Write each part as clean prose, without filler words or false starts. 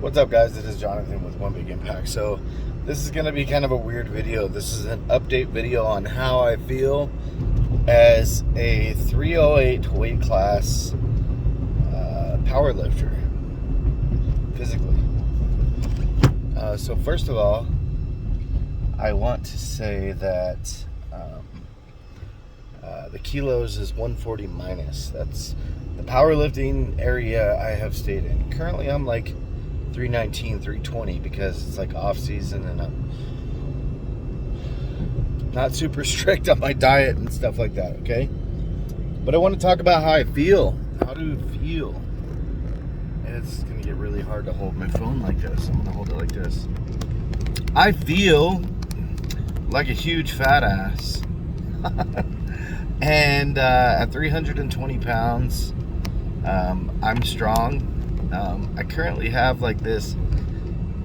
What's up, guys? It is Jonathan with One Big Impact. So this is going to be kind of a weird video. This is an update video on how I feel as a 308 weight class power lifter physically. So first of all, I want to say that the kilos is 140 minus. That's the powerlifting area I have stayed in. Currently I'm like 319, 320 because it's like off season and I'm not super strict on my diet and stuff like that, okay? But I want to talk about how I feel. How do you feel? And it's going to get really hard to hold my phone like this. I'm going to hold it like this. I feel like a huge fat ass. And at 320 pounds, I'm strong. I currently have like this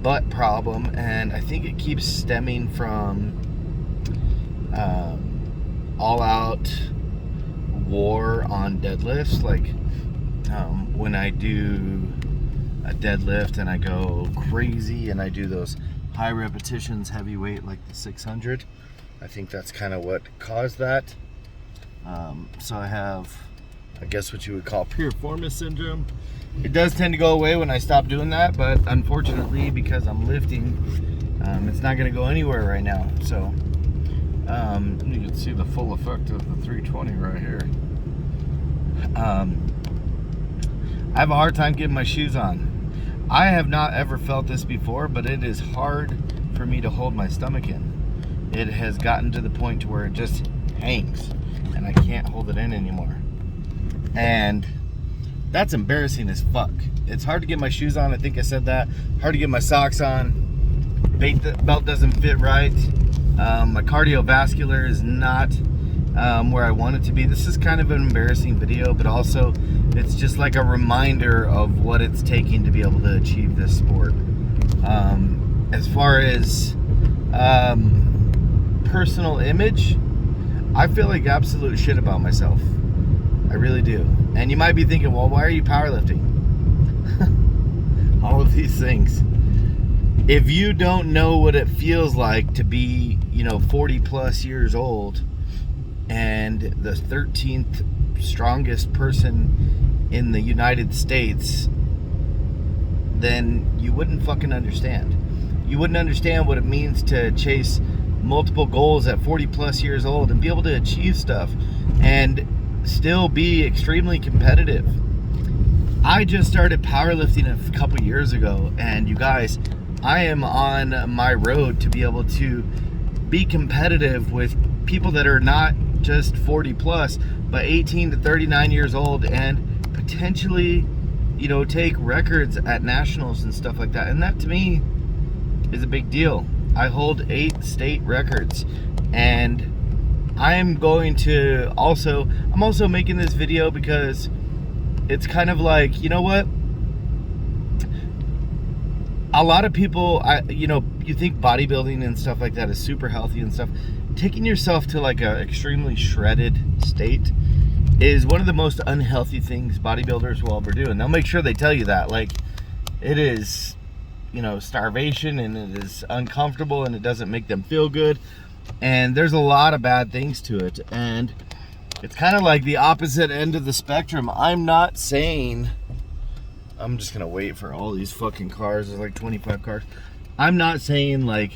butt problem, and I think it keeps stemming from all out war on deadlifts. Like when I do a deadlift and I go crazy and I do those high repetitions, heavy weight like the 600, I think that's kind of what caused that. So I have, I guess what you would call piriformis syndrome. It does tend to go away when I stop doing that, but unfortunately, because I'm lifting, it's not going to go anywhere right now. So you can see the full effect of the 320 right here. I have a hard time getting my shoes on. I have not ever felt this before, but it is hard for me to hold my stomach in. It has gotten to the point to where it just hangs and I can't hold it in anymore. And that's embarrassing as fuck. It's hard to get my shoes on. I think I said that. Hard to get my socks on. Belt doesn't fit right. My cardiovascular is not where I want it to be. This is kind of an embarrassing video, but also it's just like a reminder of what it's taking to be able to achieve this sport. As far as personal image, I feel like absolute shit about myself. I really do. And you might be thinking, well, why are you powerlifting? All of these things. If you don't know what it feels like to be, 40 plus years old and the 13th strongest person in the United States, then you wouldn't fucking understand. You wouldn't understand what it means to chase multiple goals at 40 plus years old and be able to achieve stuff and still be extremely competitive. I just started powerlifting a couple years ago, and you guys, I am on my road to be able to be competitive with people that are not just 40 plus, but 18 to 39 years old, and potentially, take records at nationals and stuff like that. And that to me is a big deal. I hold 8 state records, and I'm also making this video because it's kind of like, you know what? A lot of people, you think bodybuilding and stuff like that is super healthy and stuff. Taking yourself to like a extremely shredded state is one of the most unhealthy things bodybuilders will ever do. And they'll make sure they tell you that. Like, it is, starvation, and it is uncomfortable, and it doesn't make them feel good. And there's a lot of bad things to it. And it's kind of like the opposite end of the spectrum. I'm not saying, I'm just going to wait for all these fucking cars. There's like 25 cars. I'm not saying like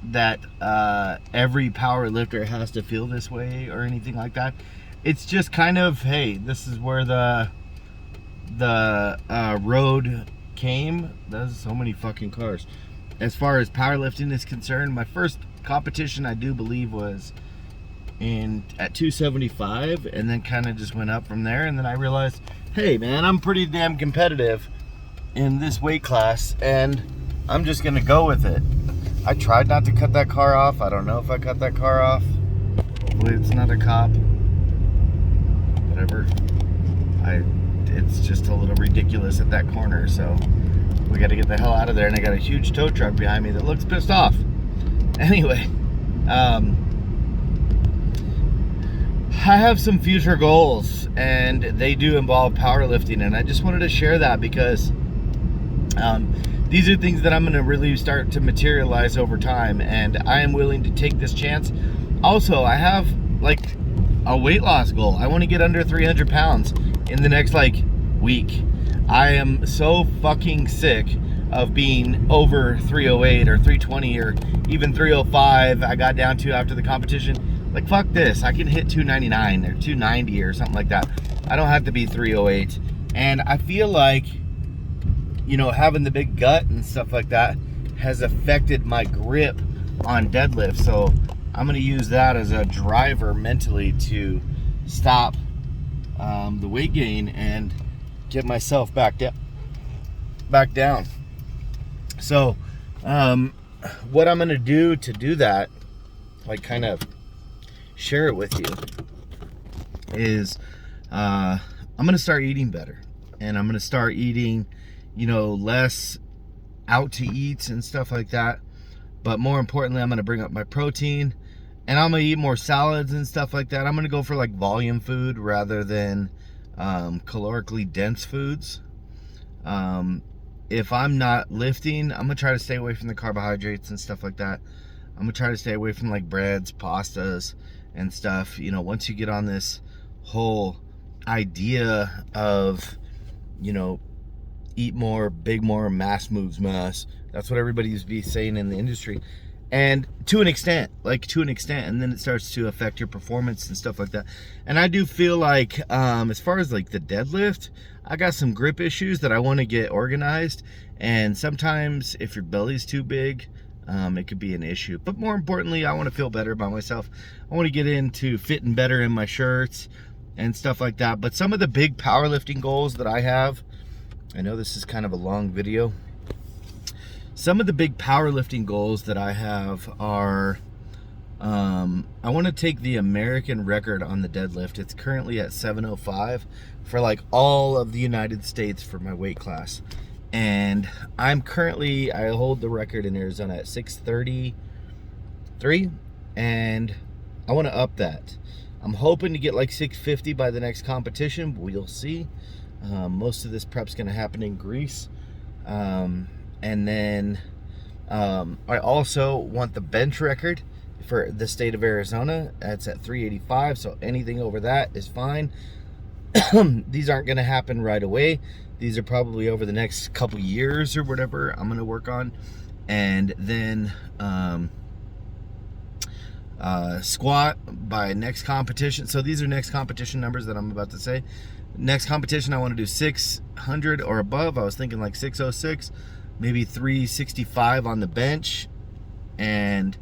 that every power lifter has to feel this way or anything like that. It's just kind of, hey, this is where the road came. There's so many fucking cars. As far as powerlifting is concerned, my first competition, I do believe, was at 275, and then kind of just went up from there. And then I realized, hey man, I'm pretty damn competitive in this weight class, and I'm just gonna go with it. I tried not to cut that car off. I don't know if I cut that car off. Hopefully it's not a cop. Whatever. It's just a little ridiculous at that corner, so we got to get the hell out of there. And I got a huge tow truck behind me that looks pissed off. Anyway, I have some future goals, and they do involve powerlifting, and I just wanted to share that because These are things that I'm going to really start to materialize over time, and I am willing to take this chance. Also, I have like a weight loss goal. I want to get under 300 pounds in the next like week. I am so fucking sick of being over 308 or 320 or even 305 I got down to after the competition. Like, fuck this. I can hit 299 or 290 or something like that. I don't have to be 308. And I feel like, you know, having the big gut and stuff like that has affected my grip on deadlift. So I'm going to use that as a driver mentally to stop the weight gain and get myself back down. So what I'm going to do that, like kind of share it with you, is I'm going to start eating better. And I'm going to start eating, you know, less out to eats and stuff like that. But more importantly, I'm going to bring up my protein, and I'm going to eat more salads and stuff like that. I'm going to go for like volume food rather than calorically dense foods. If I'm not lifting, I'm going to try to stay away from the carbohydrates and stuff like that. I'm going to try to stay away from like breads, pastas, and stuff. You know, once you get on this whole idea of, you know, eat more, big more, mass moves mass. That's what everybody used to be saying in the industry. And to an extent, and then it starts to affect your performance and stuff like that. And I do feel like, as far as like the deadlift, I got some grip issues that I want to get organized. And sometimes if your belly's too big, it could be an issue. But more importantly, I want to feel better about myself. I want to get into fitting better in my shirts and stuff like that. But some of the big powerlifting goals that I have, I know this is kind of a long video. Some of the big powerlifting goals that I have are, I want to take the American record on the deadlift. It's currently at 705 for like all of the United States for my weight class. And I hold the record in Arizona at 633, and I want to up that. I'm hoping to get like 650 by the next competition. We'll see. Most of this prep's going to happen in Greece. And then I also want the bench record for the state of Arizona. That's at 385, so anything over that is fine. These aren't going to happen right away. These are probably over the next couple years or whatever I'm going to work on. And then squat by next competition. So these are next competition numbers that I'm about to say. Next competition, I want to do 600 or above. I was thinking like 606, maybe 365 on the bench, and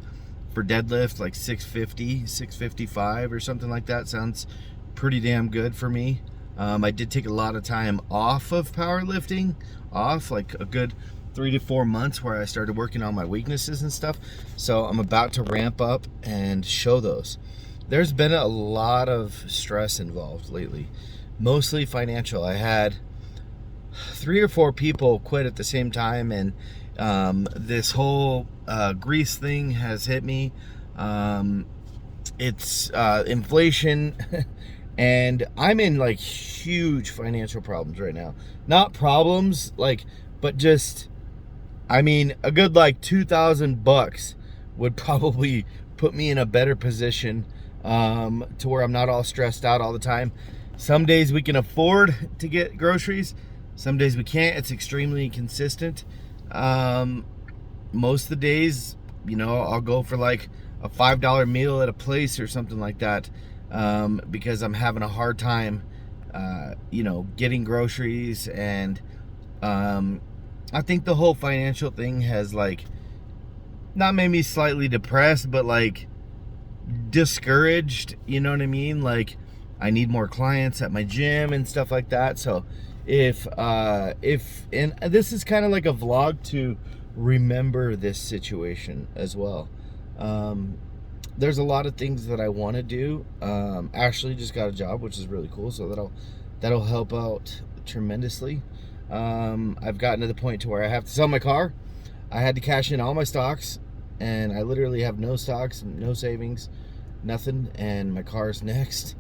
for deadlift like 650, 655 or something like that. Sounds pretty damn good for me. I did take a lot of time off of powerlifting, like a good 3 to 4 months, where I started working on my weaknesses and stuff. So I'm about to ramp up and show those. There's been a lot of stress involved lately, mostly financial. I had 3 or 4 people quit at the same time, and this whole Greece thing has hit me. It's inflation. And I'm in like huge financial problems right now. Not problems, like, but just, I mean, a good like $2,000 would probably put me in a better position to where I'm not all stressed out all the time. Some days we can afford to get groceries. Some days we can't. It's extremely inconsistent. Most of the days, you know, I'll go for like a $5 meal at a place or something like that. Because I'm having a hard time, you know, getting groceries. And I think the whole financial thing has like not made me slightly depressed, but like discouraged, you know what I mean? Like, I need more clients at my gym and stuff like that. So if and this is kind of like a vlog to remember this situation as well. There's a lot of things that I want to do. Ashley just got a job, which is really cool, so that'll help out tremendously. I've gotten to the point to where I have to sell my car. I had to cash in all my stocks, and I literally have no stocks, no savings, nothing, and my car's next.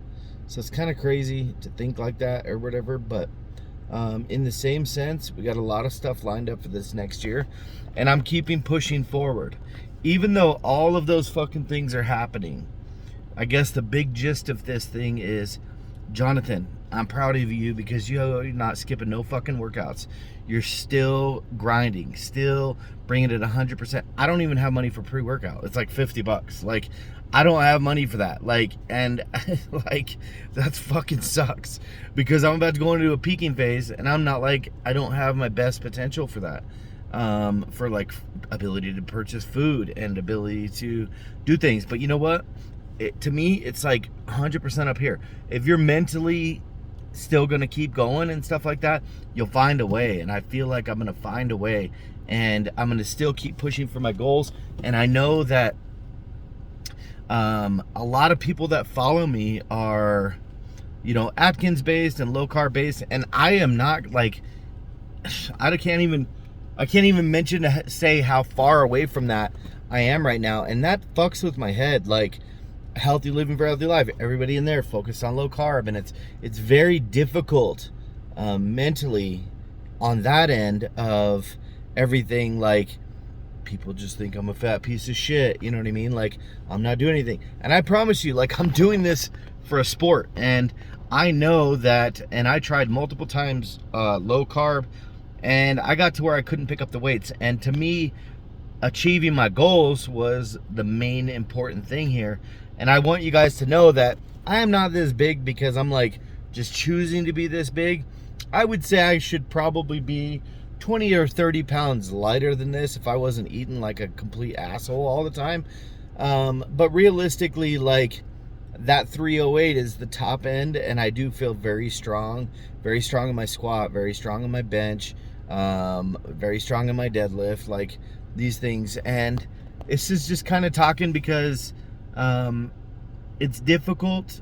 So it's kind of crazy to think like that or whatever, but In the same sense, we got a lot of stuff lined up for this next year, and I'm keeping pushing forward. Even though all of those fucking things are happening, I guess the big gist of this thing is, Jonathan, I'm proud of you because you're not skipping no fucking workouts. You're still grinding, still bringing it 100%. I don't even have money for pre-workout. It's like $50. Like, I don't have money for that. Like, and like, that fucking sucks because I'm about to go into a peaking phase, and I'm not like, I don't have my best potential for that. For like ability to purchase food and ability to do things. But you know what? To me, it's like 100% up here. If you're mentally still going to keep going and stuff like that, you'll find a way. And I feel like I'm going to find a way, and I'm going to still keep pushing for my goals. And I know that a lot of people that follow me are, you know, Atkins based and low carb based. And I am not like, I can't even mention to say how far away from that I am right now. And that fucks with my head. Like, healthy living for healthy life, everybody in there focused on low carb, and it's very difficult mentally on that end of everything. Like, people just think I'm a fat piece of shit, you know what I mean? Like, I'm not doing anything, and I promise you, like, I'm doing this for a sport, and I know that. And I tried multiple times low carb, and I got to where I couldn't pick up the weights, and to me, achieving my goals was the main important thing here. And I want you guys to know that I am not this big because I'm like just choosing to be this big. I would say I should probably be 20 or 30 pounds lighter than this if I wasn't eating like a complete asshole all the time. But realistically, like, that 308 is the top end, and I do feel very strong in my squat, very strong in my bench, very strong in my deadlift, like these things. And this is just kind of talking because it's difficult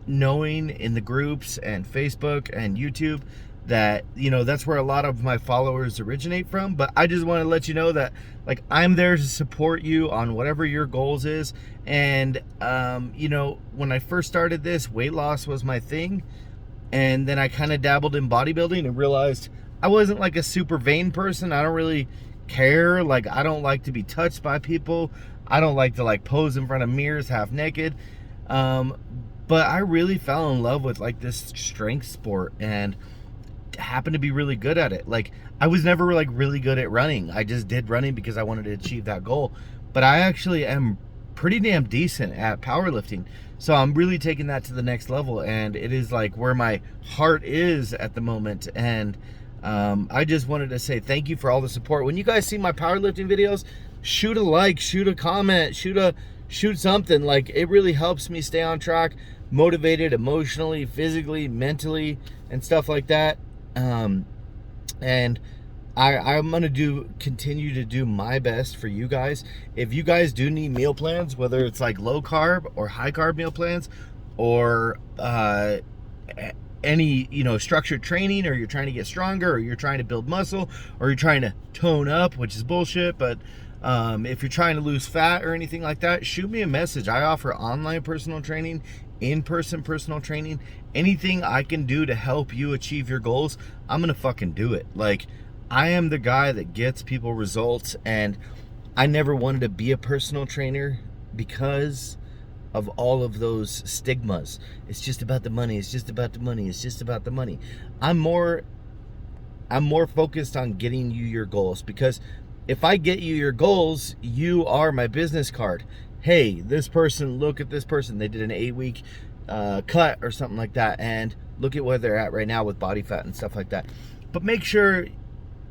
knowing in the groups and Facebook and YouTube that, you know, that's where a lot of my followers originate from. But I just want to let you know that, like, I'm there to support you on whatever your goals is. And you know, when I first started this, weight loss was my thing, and then I kind of dabbled in bodybuilding and realized I wasn't like a super vain person. I don't really care. Like, I don't like to be touched by people. I don't like to like pose in front of mirrors half naked. But I really fell in love with like this strength sport and happened to be really good at it. Like, I was never like really good at running. I just did running because I wanted to achieve that goal. But I actually am pretty damn decent at powerlifting. So I'm really taking that to the next level, and it is like where my heart is at the moment. And I just wanted to say thank you for all the support. When you guys see my powerlifting videos, shoot a like, shoot a comment, shoot something. Like, it really helps me stay on track, motivated emotionally, physically, mentally, and stuff like that. And I'm gonna continue to do my best for you guys. If you guys do need meal plans, whether it's like low carb or high carb meal plans, or any, you know, structured training, or you're trying to get stronger, or you're trying to build muscle, or you're trying to tone up, which is bullshit, but if you're trying to lose fat or anything like that, shoot me a message. I offer online personal training, in-person personal training. Anything I can do to help you achieve your goals, I'm gonna fucking do it. Like, I am the guy that gets people results, and I never wanted to be a personal trainer because of all of those stigmas. It's just about the money. It's just about the money. It's just about the money. I'm more focused on getting you your goals, because if I get you your goals, you are my business card. Hey, this person, look at this person. They did an 8-week cut or something like that, and look at where they're at right now with body fat and stuff like that. But make sure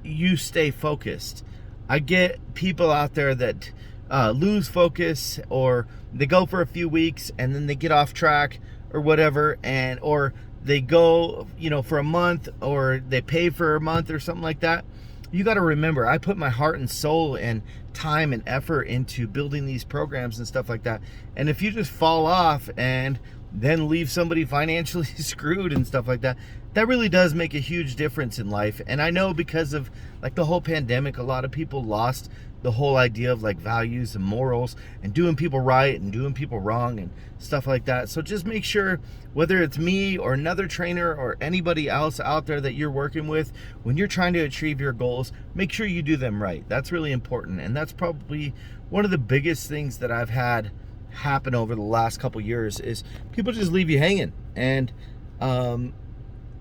you stay focused. I get people out there that lose focus, or they go for a few weeks and then they get off track or whatever, and or they go, you know, for a month, or they pay for a month or something like that. You got to remember, I put my heart and soul and time and effort into building these programs and stuff like that. And if you just fall off and then leave somebody financially screwed and stuff like that. That really does make a huge difference in life. And I know because of like the whole pandemic, a lot of people lost the whole idea of like values and morals and doing people right and doing people wrong and stuff like that. So just make sure, whether it's me or another trainer or anybody else out there that you're working with, when you're trying to achieve your goals, make sure you do them right. That's really important. And that's probably one of the biggest things that I've had happen over the last couple years is people just leave you hanging. And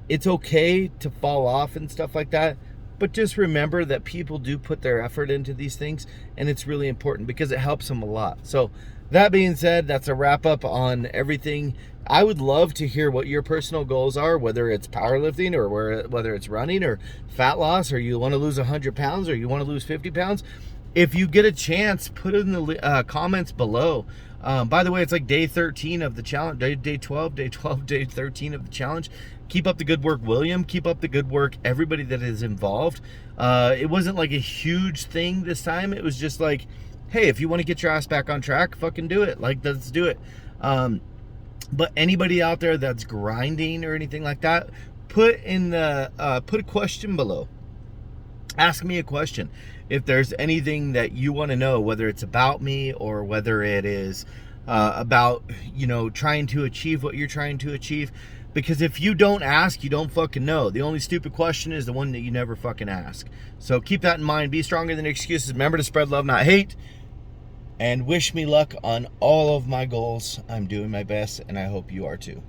it's okay to fall off and stuff like that, but just remember that people do put their effort into these things, and it's really important because it helps them a lot. So that being said, that's a wrap up on everything. I would love to hear what your personal goals are, whether it's powerlifting or whether it's running or fat loss, or you want to lose 100 pounds or you want to lose 50 pounds. If you get a chance, put it in the comments below. By the way, it's like day 13 of the challenge, day 12, day 13 of the challenge. Keep up the good work, William. Keep up the good work, everybody that is involved. It wasn't like a huge thing this time. It was just like, hey, if you want to get your ass back on track, fucking do it. Like, let's do it. But anybody out there that's grinding or anything like that, put a question below. Ask me a question. If there's anything that you want to know, whether it's about me or whether it is about, trying to achieve what you're trying to achieve. Because if you don't ask, you don't fucking know. The only stupid question is the one that you never fucking ask. So keep that in mind. Be stronger than excuses. Remember to spread love, not hate. And wish me luck on all of my goals. I'm doing my best, and I hope you are too.